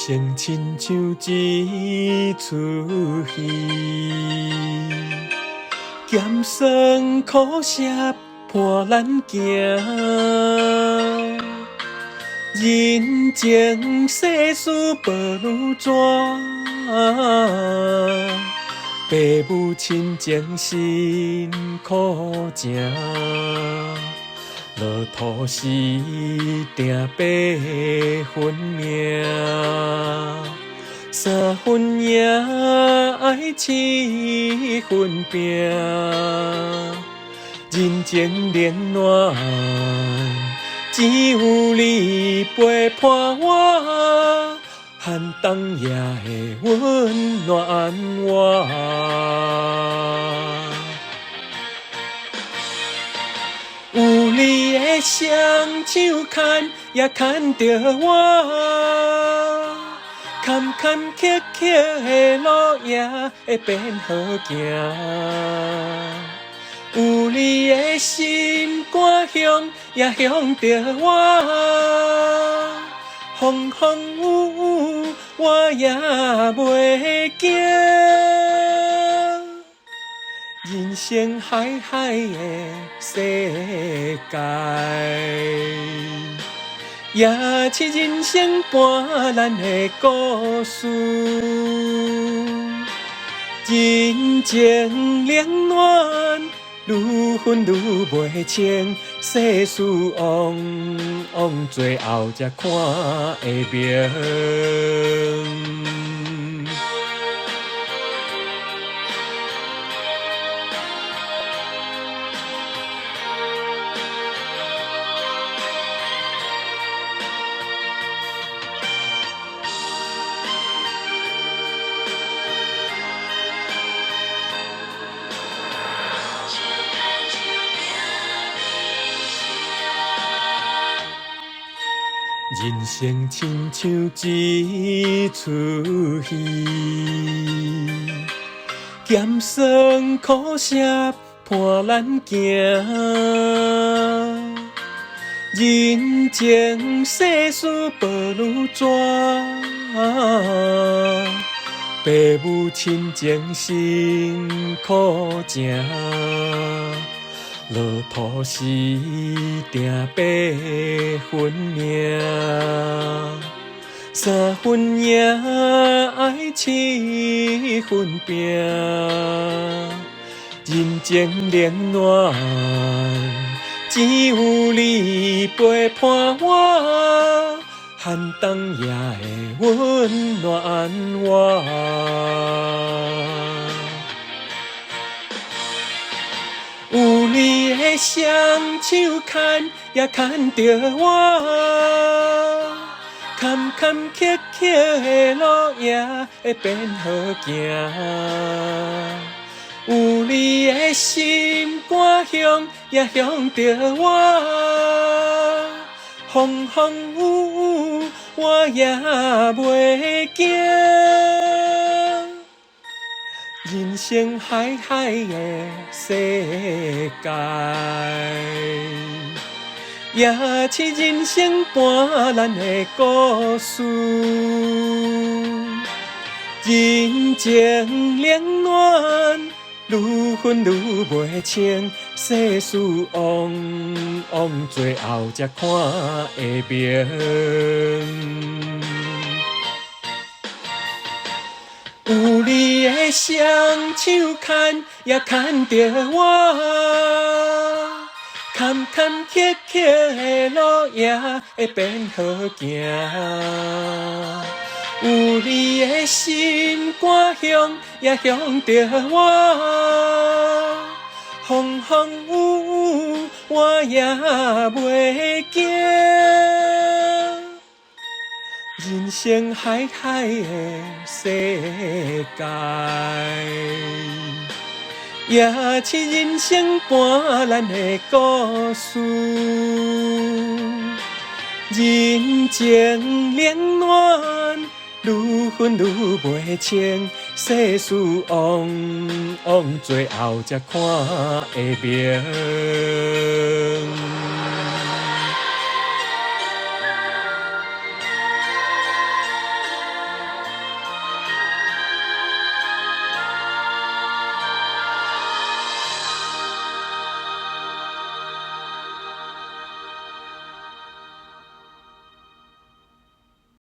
生亲像一出戏，咸酸苦涩伴咱行。人情世事无如纸，父母亲情辛苦情。落土时定八分命，三分赢爱七分拼。人情冷暖，只有你陪伴我，寒冬夜的温暖我。有你的双手牵，也牵着我，坎坎坷坷的路也会变好行。有你的心肝向，也向着我，风风雨雨我也袂惊。人生海海的世界，也是人生伴咱的故事。人情冷暖，愈分愈袂清，世事往往最后才看会明。人生亲像一出戏，咸酸苦涩伴咱行。人情世事无如纸，父母亲情辛苦情。落土时定八分命，三分赢爱七分拼。人情冷暖，只有你陪伴我，寒冬夜的温暖我。有你的双手牵，也牵着我，坎坎坷坷的路也会变好行。有你的心肝向，也向着我，风风雨雨我也袂惊。人生海海的世界，也是人生伴咱的故事。人情冷暖，愈分愈袂清，世事往往最后才看会明。有你的双手牵，也牵着我，坎坎坷坷的路也会变好行。有你的心肝向，也向着我，风风雨雨我也袂惊。人生海海的世界，也是人生伴咱的故事。人情冷暖，愈分愈袂清，世事往往最后才看会明。